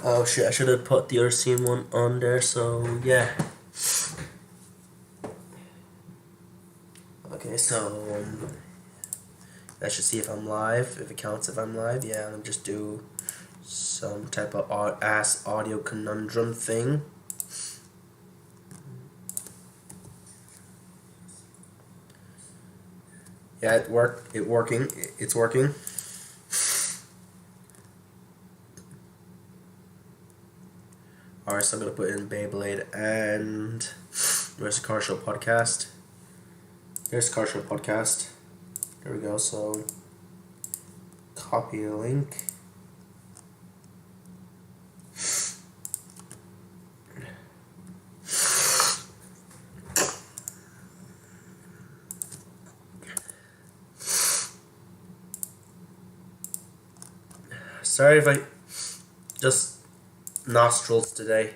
Oh shit, I should have put the other scene one on there, so yeah. Okay, so I should see if I'm live, if it counts if I'm live. Yeah, I'll just do some type of ass audio conundrum thing. Yeah, it's working. Alright, so I'm gonna put in Beyblade and where's the Carr Show podcast? There's the Carr Show podcast. There we go, so copy the link. Sorry if I just nostrils today.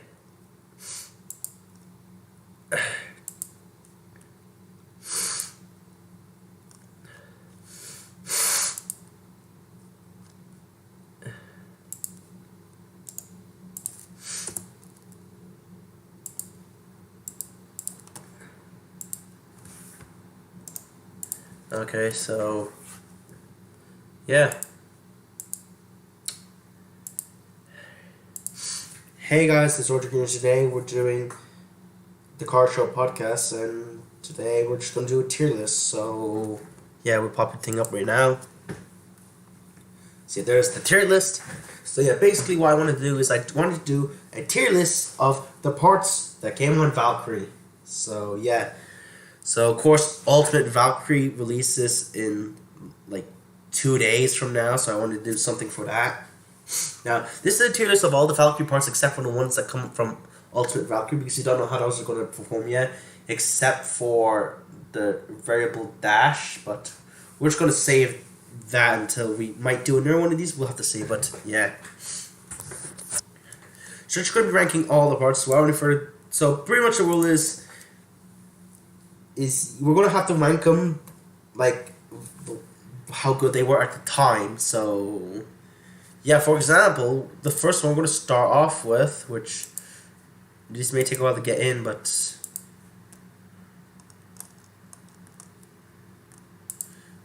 Okay, so yeah. Hey guys, it's Roger here. Today we're doing the Carr Show podcast, and today we're just gonna do a tier list. So yeah, we're popping thing up right now. See, there's the tier list. So yeah, basically what I want to do is I wanted to do a tier list of the parts that came on Valkyrie. So yeah, so of course Ultimate Valkyrie releases in like 2 days from now. So I wanted to do something for that. Now, this is a tier list of all the Valkyrie parts except for the ones that come from Ultimate Valkyrie, because you don't know how those are going to perform yet, except for the variable dash, but we're just going to save that until we might do another one of these. We'll have to see, but yeah. So just going to be ranking all the parts. So pretty much the rule is we're going to have to rank them like how good they were at the time. So yeah, for example, the first one we're going to start off with, which this may take a while to get in, but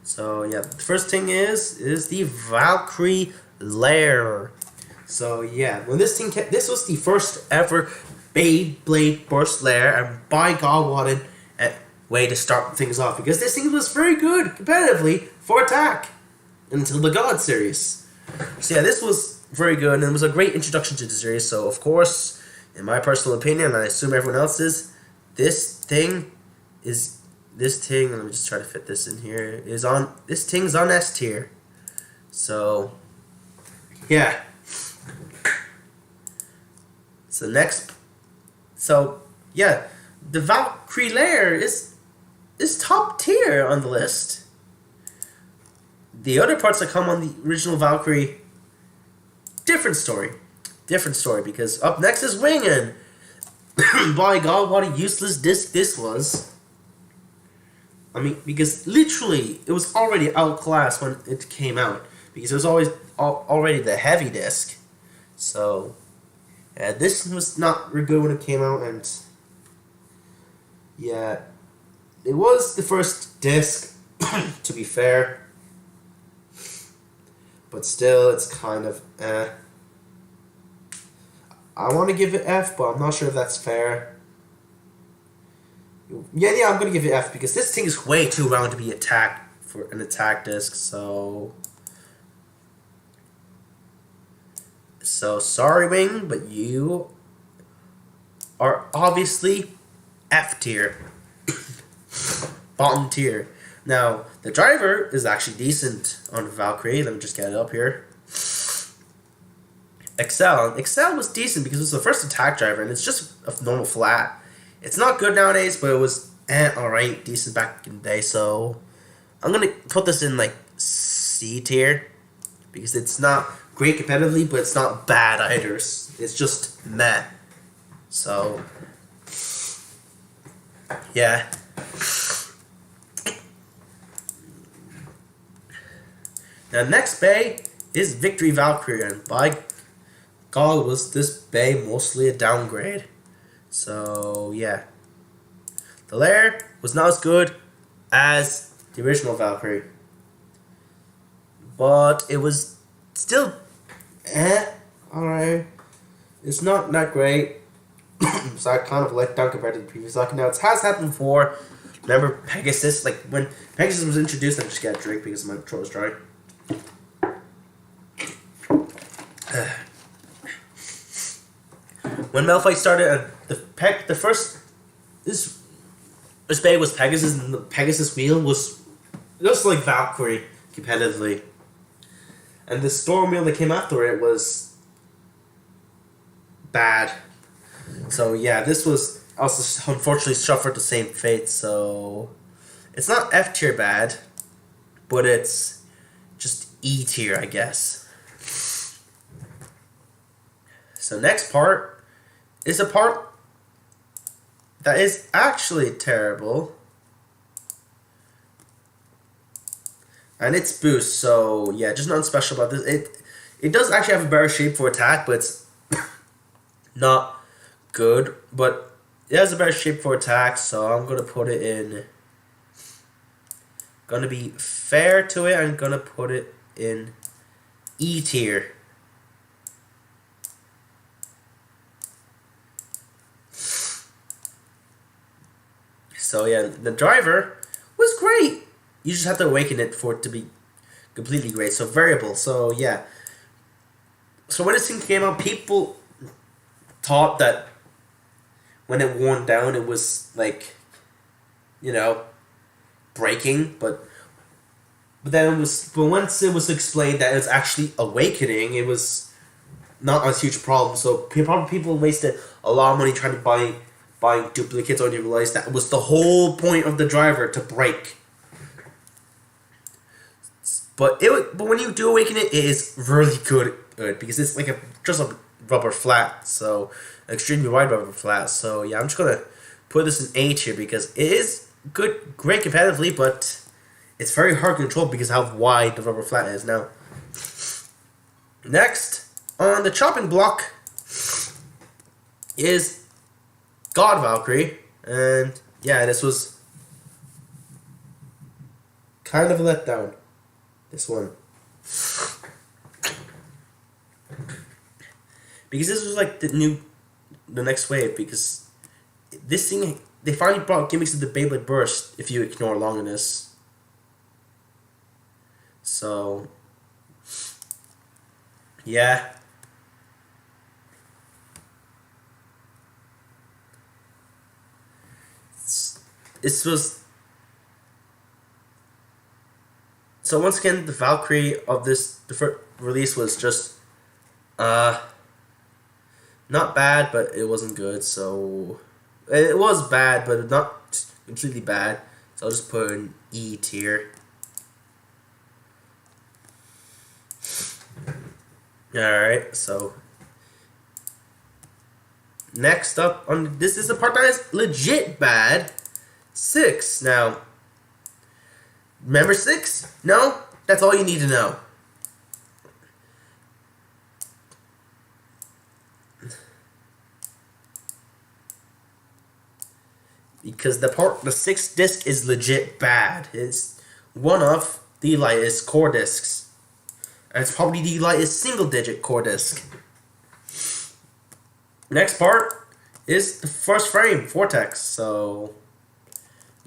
so yeah, the first thing is the Valkyrie Lair. So yeah, when this this was the first ever Beyblade Burst Lair, and by God, what a way to start things off, because this thing was very good competitively for attack until the God series. So yeah, this was very good, and it was a great introduction to the series. So of course, in my personal opinion, and I assume everyone else's, this thing's on S tier. So yeah. So yeah, the Valkyrie Lair is top tier on the list. The other parts that come on the original Valkyrie, different story, because up next is Wingen. By God, what a useless disc this was. I mean, because literally, it was already outclassed when it came out, because it was already the heavy disc. So, yeah, this was not very good when it came out, and yeah, it was the first disc, to be fair. But still, it's kind of I want to give it F, but I'm not sure if that's fair. Yeah, I'm going to give it F, because this thing is way too round to be attacked for an attack disc, so sorry, Wing, but you are obviously F tier. Bottom tier. Now, the driver is actually decent on Valkyrie. Let me just get it up here. Excel was decent because it was the first attack driver, and it's just a normal flat. It's not good nowadays, but it was alright, decent back in the day. So I'm going to put this in like C tier, because it's not great competitively, but it's not bad either. It's just meh. So yeah. Now, next bay is Victory Valkyrie, and by God, was this bay mostly a downgrade. So, yeah. The lair was not as good as the original Valkyrie. But it was still alright. It's not that great. So I kind of let down compared to the previous Valkyrie. Now, it has happened before. Remember Pegasus? Like, when Pegasus was introduced, I just got a drink because my throat was dry. When Malphite started, the first this bay was Pegasus, and the Pegasus wheel was just like Valkyrie competitively, and the Storm wheel that came after it was bad. So yeah, this was also unfortunately suffered the same fate. So it's not F tier bad, but it's just E tier, I guess. So next part is a part that is actually terrible. And it's boost, so yeah, just nothing special about this. It does actually have a better shape for attack, but it's not good. But it has a better shape for attack, so I'm gonna put it in. Gonna be fair to it, I'm gonna put it in E tier. So yeah, the driver was great. You just have to awaken it for it to be completely great. So variable. So yeah. So when this thing came out, people thought that when it worn down, it was like, you know, breaking. But then it was. But once it was explained that it was actually awakening, it was not a huge problem. So people wasted a lot of money trying to buying duplicates, or you realize that was the whole point of the driver, to break. But when you do awaken it, it is really good because it's like just a rubber flat, so extremely wide rubber flat. So yeah, I'm just gonna put this in A tier because it is great competitively, but it's very hard to control because of how wide the rubber flat is. Now, next on the chopping block is God Valkyrie, and yeah, this was kind of a letdown. This one, because this was like the next wave. Because this thing, they finally brought gimmicks to the Beyblade Burst. If you ignore Longinus, so yeah. This was so once again the Valkyrie of the first release was just not bad, but it wasn't good. So it was bad, but not completely bad. So I'll just put in E tier. Alright, so next up on this is the part that is legit bad. 6. Now, remember 6? No? That's all you need to know. Because the 6th disc is legit bad. It's one of the lightest core discs. And it's probably the lightest single-digit core disc. Next part is the first frame, Vortex. So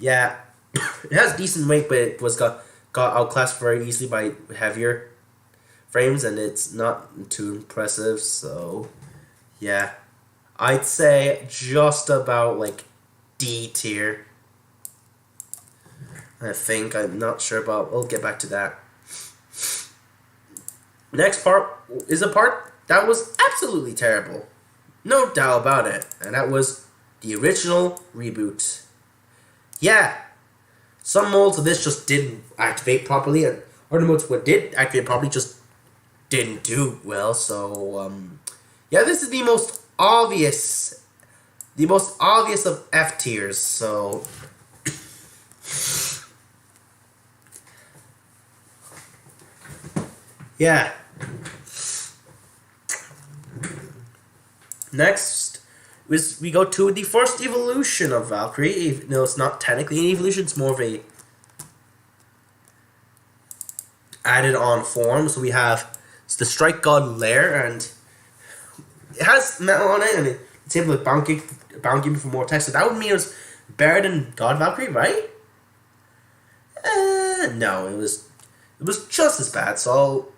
yeah, it has decent weight, but it was got outclassed very easily by heavier frames, and it's not too impressive. So yeah, I'd say just about like D tier. I think. I'm not sure, but we'll get back to that. Next part is a part that was absolutely terrible. No doubt about it. And that was the original reboot. Yeah, some molds of this just didn't activate properly, and other modes what did activate properly just didn't do well. So yeah, this is the most obvious of F tiers. So yeah, Next, we go to the first evolution of Valkyrie. Even though it's not technically an evolution, it's more of a added on form. So we have the Strike God lair, and it has metal on it, and it's able to bound give me for more text. So that would mean it was better than God Valkyrie, right? No, it was just as bad. So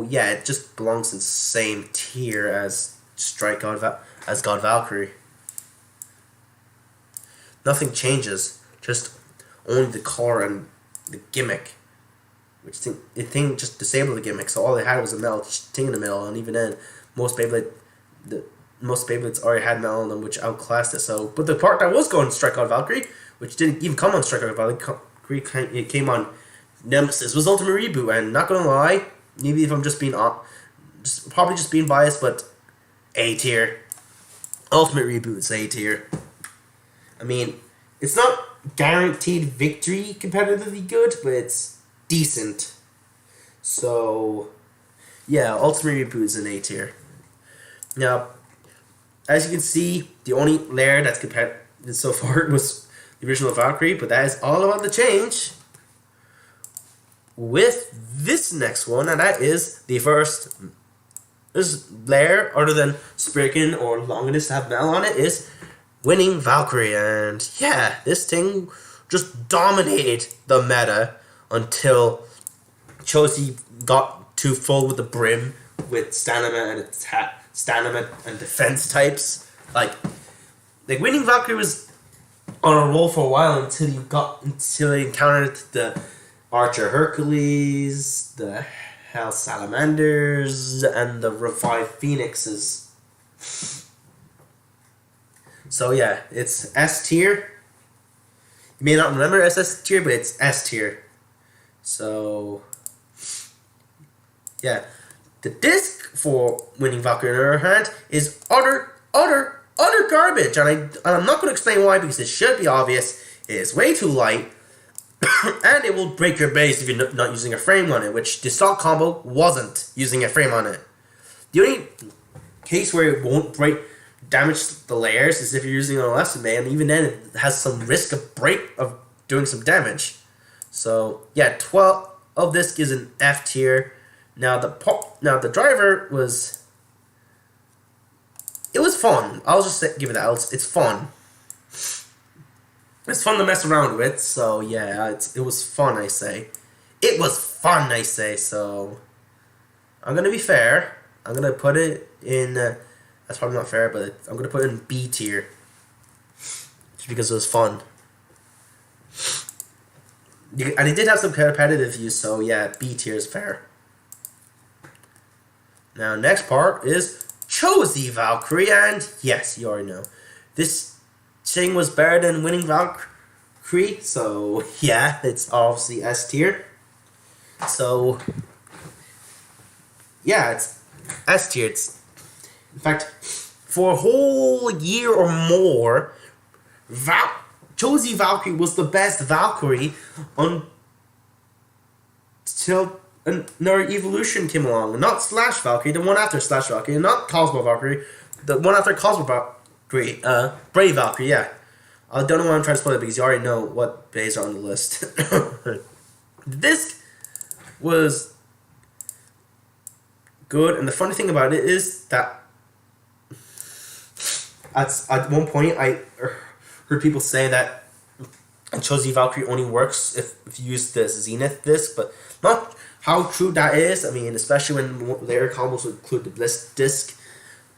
yeah, it just belongs in the same tier as God Valkyrie. Nothing changes, just only the core and the gimmick. Which thing just disabled the gimmick, so all they had was a metal thing in the middle, and even then, most Beyblades already had metal in them, which outclassed it. So, but the part that was going to Strike God Valkyrie, which didn't even come on Strike God Valkyrie, it came on Nemesis, was Ultimate Reboot, and not gonna lie, maybe if I'm probably just being biased, but A tier. Ultimate Reboot is A tier. I mean, it's not guaranteed victory competitively good, but it's decent. So, yeah, Ultimate Reboot is an A tier. Now, as you can see, the only lair that's competitive so far was the original Valkyrie, but that is all about to change with this next one, and that is the first lair, other than Spriggan or Longinus to have metal on it, is Winning Valkyrie. And yeah, this thing just dominated the meta until Chosi got too full with the brim with stamina and defense types. Like Winning Valkyrie was on a roll for a while until you encountered the Archer Hercules, the Hell Salamanders, and the Revived Phoenixes. So yeah, it's S tier. You may not remember SS tier, but it's S tier. So yeah, the disc for Winning Valkyrie, on the other hand, is utter garbage, and I'm not going to explain why, because it should be obvious. It is way too light, and it will break your base if you're not using a frame on it, which the stock combo wasn't using a frame on it. The only case where it won't damage the layers is if you're using an Elastimate, and even then it has some risk of doing some damage. So yeah, 12 of this is an F tier. Now the driver was. It was fun. I'll just give it that. It's fun. It's fun to mess around with. So yeah, it was fun. I say, it was fun. I say. So I'm gonna be fair. I'm gonna put it in. That's probably not fair, but I'm gonna put it in B tier, just because it was fun. And it did have some competitive use. So yeah, B tier is fair. Now next part is Chosi Valkyrie, and yes, you already know. This thing was better than Winning Valkyrie, so yeah, it's obviously S tier. So yeah, it's S tier. In fact, for a whole year or more, Chosi Valkyrie was the best Valkyrie until another evolution came along. Not Slash Valkyrie, the one after Slash Valkyrie, not Cosmo Valkyrie, the one after Cosmo Valkyrie, Brave Valkyrie, yeah. I don't know why I'm trying to split it, because you already know what bays are on the list. This was good, and the funny thing about it is that at one point I heard people say that Chosi Valkyrie only works if you use the Zenith disc, but not how true that is. I mean, especially when later combos would include the Blitz disc.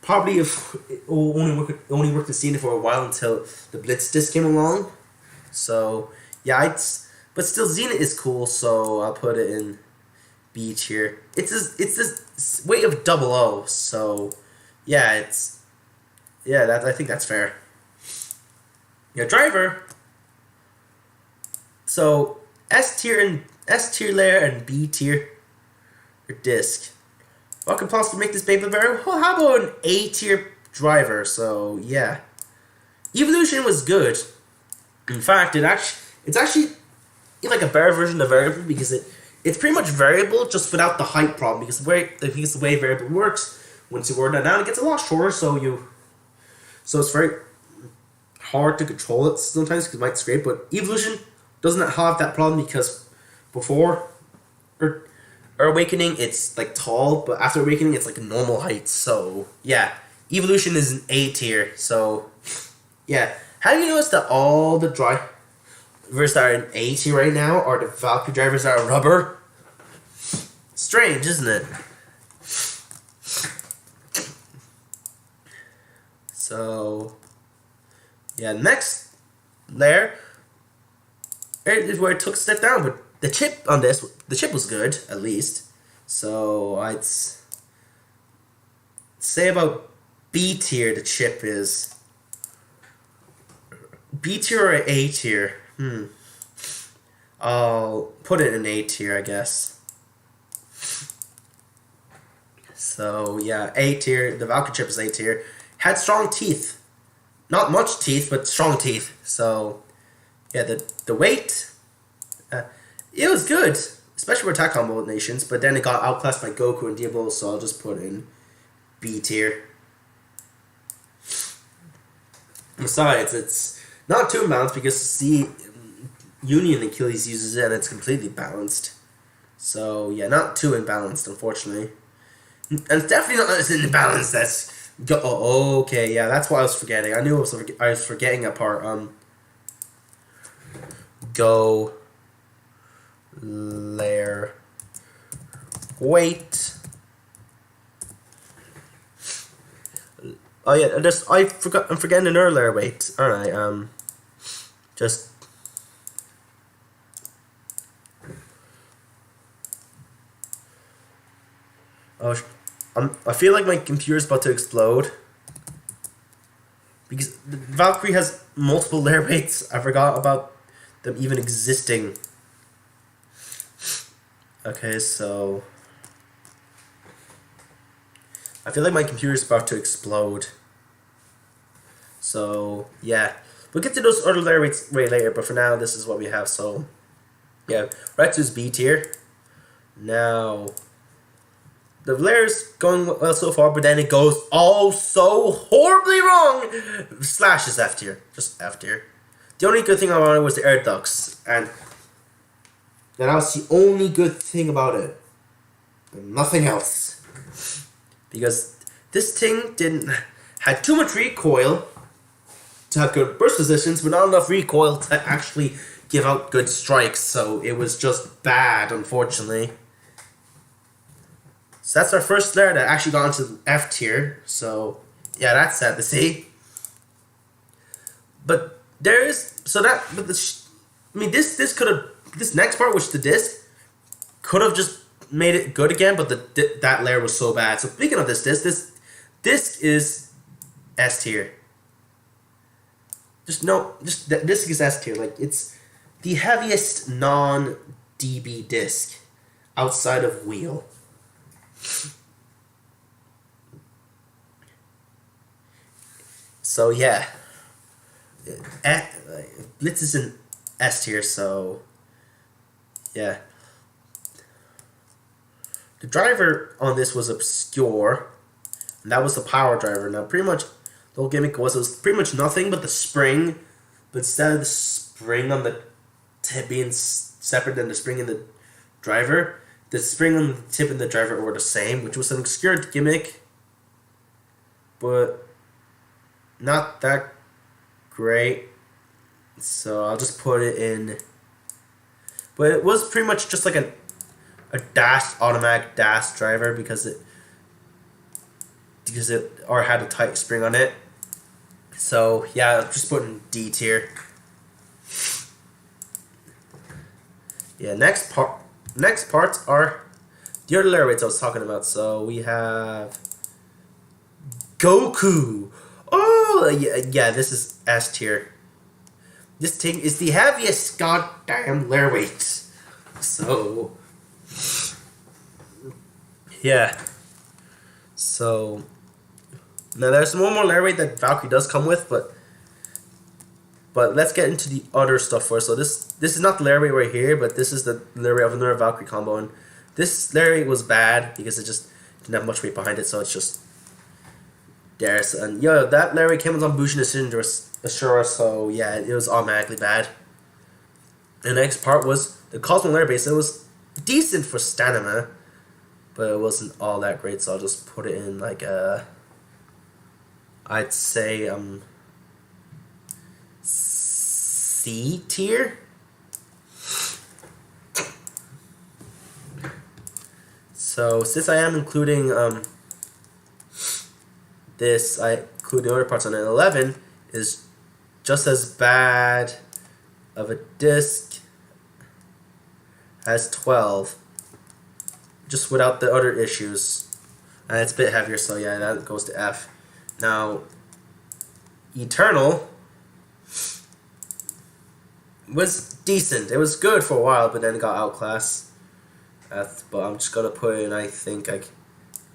Probably if it only worked in Zenith for a while until the Blitz disc came along. So yeah, but still Zenith is cool, so I'll put it in B tier. It's this weight of 00, so yeah, I think that's fair. Yeah, driver. So S tier layer and B tier for disc. What could possibly make this Beyblade better? Well, how about an A tier driver? So yeah, evolution was good. In fact, it's actually like a better version of variable, because it's pretty much variable just without the height problem, because the way variable works, once you wear that down, it gets a lot shorter, so it's very hard to control it sometimes because it might scrape. But Evolution doesn't have that problem because before or Awakening it's like tall, but after Awakening it's like a normal height. So yeah, Evolution is an A tier. So yeah, have you noticed that all the drivers that are in A tier right now are the Valkyrie drivers that are rubber? Strange, isn't it? So yeah, next layer is where it took a step down, but the chip on this, the chip was good, at least. So I'd say about B tier the chip is. B tier or A tier? I'll put it in A tier, I guess. So yeah, A tier, the Valkyrie chip is A tier. Had strong teeth. Not much teeth, but strong teeth. So yeah, the weight, it was good, especially for attack combinations, but then it got outclassed by Goku and Diablo, so I'll just put in B tier. Besides, it's not too imbalanced because the Union Achilles uses it and it's completely balanced. So yeah, not too imbalanced, unfortunately. And it's definitely not as imbalanced as oh, okay, yeah, that's what I was forgetting. I knew I was forgetting a part. Go layer weight. Oh yeah, I'm forgetting another layer weight. Alright, just I feel like my computer's about to explode because the Valkyrie has multiple layer weights. I forgot about them even existing. Okay, so I feel like my computer's about to explode. So yeah, we'll get to those other layer weights way later, but for now this is what we have. So yeah, right to is B tier. Now the layer's going well so far, but then it goes all so horribly wrong. Slash is F tier, just F tier. The only good thing about it was the air ducts, and that was the only good thing about it. And nothing else. Because this thing had too much recoil to have good burst positions, but not enough recoil to actually give out good strikes, so it was just bad, unfortunately. So that's our first layer that actually got into F tier. So yeah, that's sad to see. But there is this next part, which the disc could have just made it good again, but that layer was so bad. So speaking of this disc is S tier. That disc is S tier. Like, it's the heaviest non-DB disc outside of wheel. So yeah, Blitz is in S tier, so yeah. The driver on this was obscure, and that was the power driver. Now pretty much the whole gimmick was, it was pretty much nothing but the spring, but instead of the spring on the tip being separate than the spring in the driver, the spring on the tip and the driver were the same, which was an obscure gimmick, but not that great. So I'll just put it in. But it was pretty much just like a automatic dash driver because it had a tight spring on it. So yeah, I'll just put in D tier. Yeah, next parts are the other layer weights I was talking about. So we have Goku. Oh yeah, this is S tier. This thing is the heaviest goddamn layer weight. So yeah. So now there's one more layer weight that Valkyrie does come with, but let's get into the other stuff first. So this is not the layer weight right here, but this is the layer weight of another Valkyrie combo, and this layer weight was bad because it just didn't have much weight behind it, so it's just there. And yo, that Larry came on Bushin Ashura, so yeah, it was automatically bad. The next part was the Cosmo Lair base. It was decent for stamina, but it wasn't all that great, so I'll just put it in like I'd say C tier. So since I am including this, I include the other parts on an 11 is just as bad of a disc as 12, just without the other issues, and it's a bit heavier, so yeah, that goes to F. Now, Eternal was decent. It was good for a while, but then it got outclassed. But I'm just gonna put it in, I think, like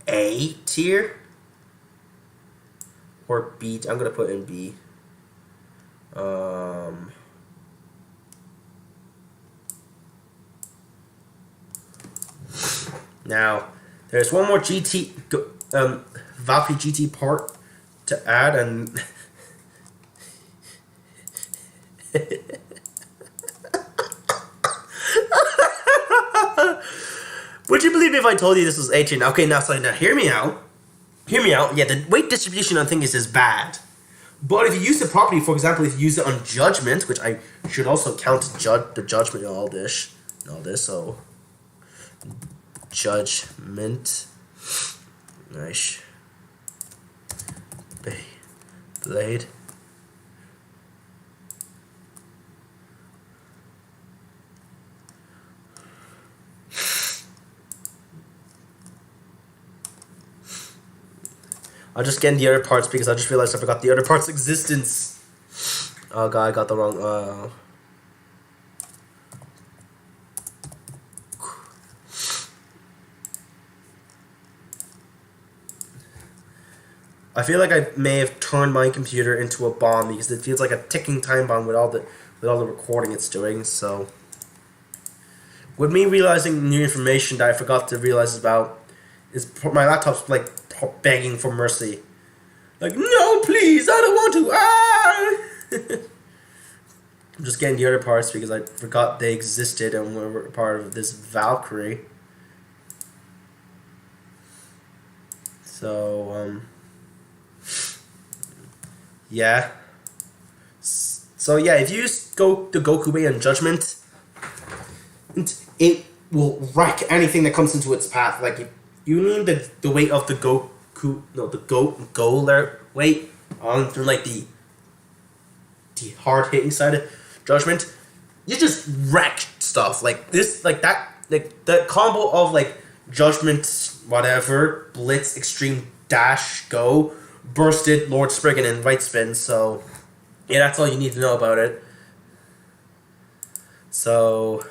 A tier or B. I'm gonna put it in B. Now, there's one more Valkyrie GT part to add, and would you believe me if I told you this was 18? Okay, now hear me out. Hear me out. Yeah, the weight distribution on things is bad. But if you use it properly, for example, if you use it on Judgment, which I should also count the Judgment in all this, so Judgment, nice, Blade, I'll just get in the other parts because I just realized I forgot the other parts' existence. Oh god, I got the wrong, I feel like I may have turned my computer into a bomb because it feels like a ticking time bomb with all the recording it's doing. So, with me realizing new information that I forgot to realize about, is my laptop's like begging for mercy, like, no, please, I don't want to. I'm just getting the other parts because I forgot they existed and were part of this Valkyrie. So yeah. So yeah, if you go the Goku way on Judgment, it will wreck anything that comes into its path. Like, if you need the weight of the Goku, no, the Goler weight on through like the hard hitting side of Judgment, you just wreck stuff like this, like that, like the combo of like Judgment, whatever, Blitz, Extreme Dash, Go, Bursted, Lord Spriggan, and Right Spin. So yeah, that's all you need to know about it. So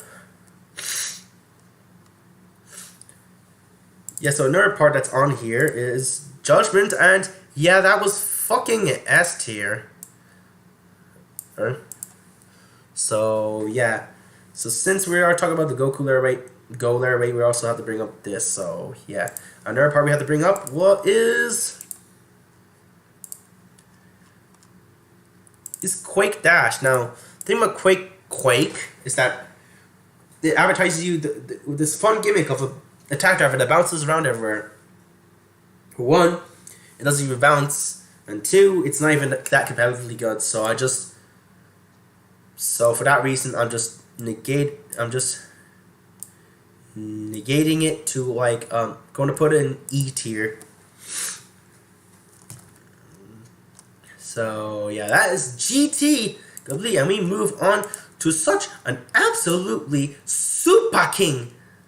yeah, so another part that's on here is Judgment, and yeah, that was fucking S tier. So yeah, so since we are talking about the Goku layer rate, we also have to bring up this. So yeah, another part we have to bring up is Quake Dash. Now, the thing about Quake is that it advertises you with this fun gimmick of a attack driver that bounces around everywhere. For one, it doesn't even bounce, and two, it's not even that competitively good. So for that reason, I'm just negating it to like going to put it in E tier. So yeah, that is GT complete, and we move on to such an absolutely super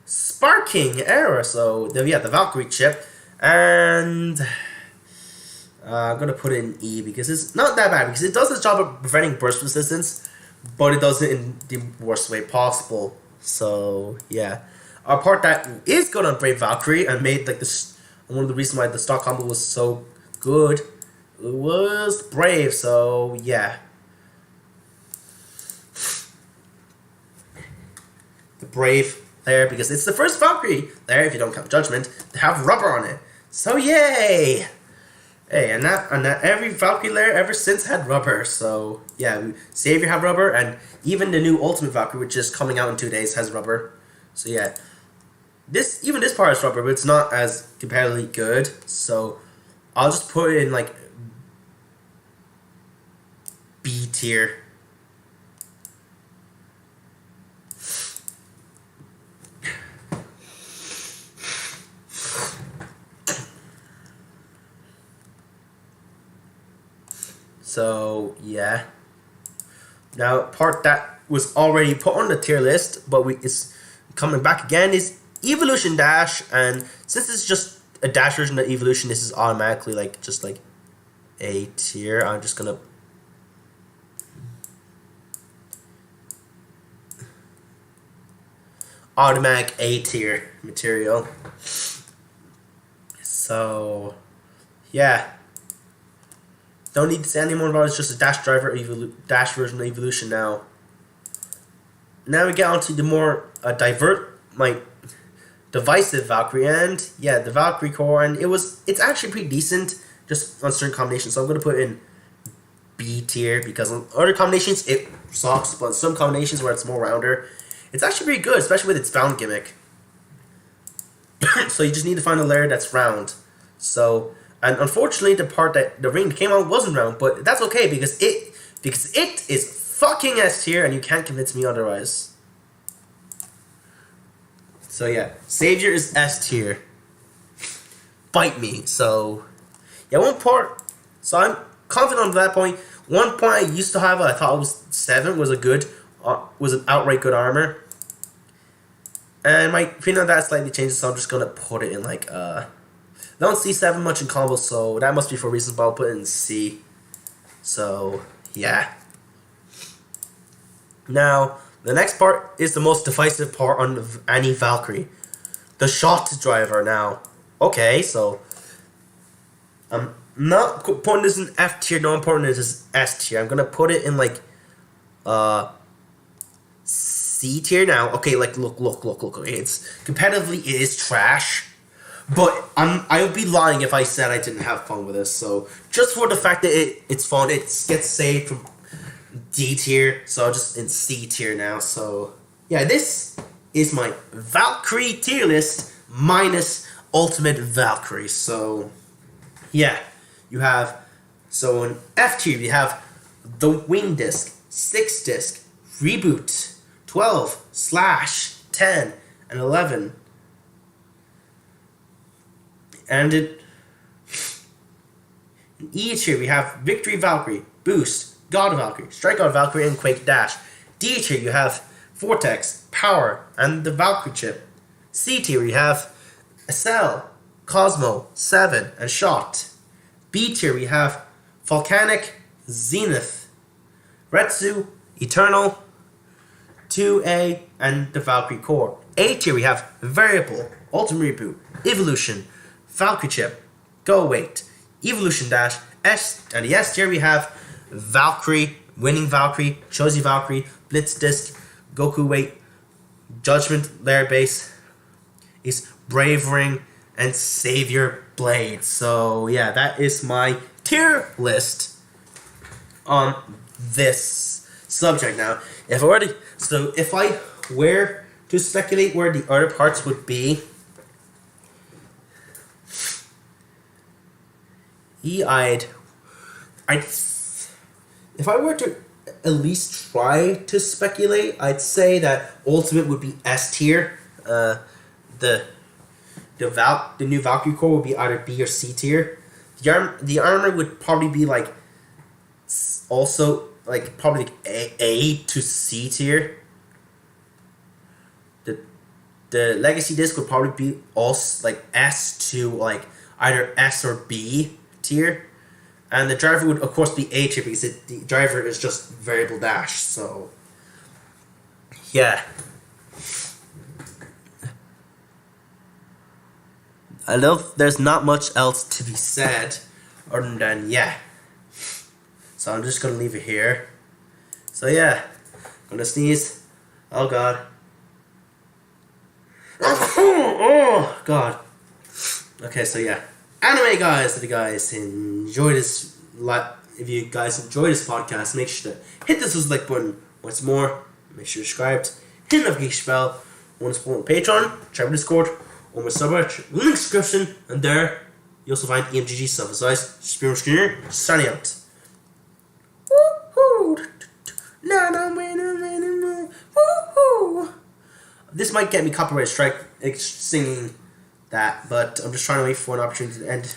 sparking era. So yeah, the Valkyrie Chip, and I'm gonna put it in E because it's not that bad, because it does its job of preventing burst resistance, but it does it in the worst way possible. So yeah, a part that is good on Brave Valkyrie and made like this one of the reasons why the stock combo was so good was Brave. So yeah, the Brave there, because it's the first Valkyrie there, if you don't count Judgment, to have rubber on it. So yay! Hey, and that every Valkyrie layer ever since had rubber. So yeah, Savior had rubber, and even the new Ultimate Valkyrie, which is coming out in 2 days, has rubber. So yeah, this part is rubber, but it's not as comparatively good. So I'll just put it in like B tier. So yeah. Now part that was already put on the tier list, but it's coming back again is Evolution Dash, and since it's just a Dash version of Evolution, this is automatically like just like A tier. I'm just gonna automatic A tier material. So yeah. Don't need to say any more about it. It's just a Dash driver, Dash version of Evolution now. Now we get on to the more divisive Valkyrie, and yeah, the Valkyrie Core, and it's actually pretty decent, just on certain combinations. So I'm gonna put it in B tier because on other combinations it sucks, but some combinations where it's more rounder, it's actually pretty good, especially with its bound gimmick. So you just need to find a layer that's round. So. And unfortunately, the part that the ring came out wasn't round, but that's okay because it is fucking S tier, and you can't convince me otherwise. So yeah, Savior is S tier. Bite me. So yeah, one part. So I'm confident on that point. One point I used to have, I thought it was 7, was an outright good armor. And my opinion on that slightly changes, so I'm just gonna put it in like I don't see 7 much in combos, so that must be for reasons, but I'll put it in C. So, yeah. Now, the next part is the most divisive part on any Valkyrie. The shot driver now. Okay, so I'm not putting this in F tier, no, I'm putting this as S tier. I'm gonna put it in like C tier now. Okay, like look. Okay, it's competitively it is trash. But I would be lying if I said I didn't have fun with this. So just for the fact that it's fun, it gets saved from D tier. So I'm just in C tier now. So yeah, this is my Valkyrie tier list minus Ultimate Valkyrie. So yeah, you have, so in F tier you have the Wing Disc, 6 Disc, Reboot, 12, Slash, 10, and 11. And in E tier we have Victory Valkyrie, Boost, God Valkyrie, Strike God Valkyrie, and Quake Dash. D tier you have Vortex, Power, and the Valkyrie Chip. C tier you have Accel, Cosmo, 7, and Shot. B tier we have Volcanic, Zenith, Retsu, Eternal, 2A, and the Valkyrie Core. A tier we have Variable, Ultimate Reboot, Evolution, Valkyrie Chip, Go Wait, Evolution Dash, S, and the S tier we have Valkyrie, Winning Valkyrie, Chosi Valkyrie, Blitz Disc, Goku Wait, Judgment Layer Base, is Brave Ring, and Savior Blade. So yeah, that is my tier list on this subject. Now, if I were to speculate where the other parts would be, if I were to at least try to speculate, I'd say that Ultimate would be S tier. The new Valkyrie Core would be either B or C tier. The armor would probably be like also like probably like A to C tier. The Legacy Disc would probably be also like S to like either S or B tier, and the driver would of course be A tier because the driver is just Variable Dash. So yeah, I know there's not much else to be said other than yeah. So I'm just gonna leave it here. So yeah, I'm gonna sneeze. Oh god. Oh god. Okay, so yeah. Anime guys, if you guys enjoy this, if you guys enjoy this podcast, make sure to hit the like button. Once more, make sure you're subscribed, hit the notification bell. Want to support on Patreon, check out Discord, or my subreddit, link in the description, and there you also find EMGG stuff. So guys, Spear Skinner, signing out. Woohoo! Woohoo! This might get me copyright strike singing that, but I'm just trying to wait for an opportunity to end.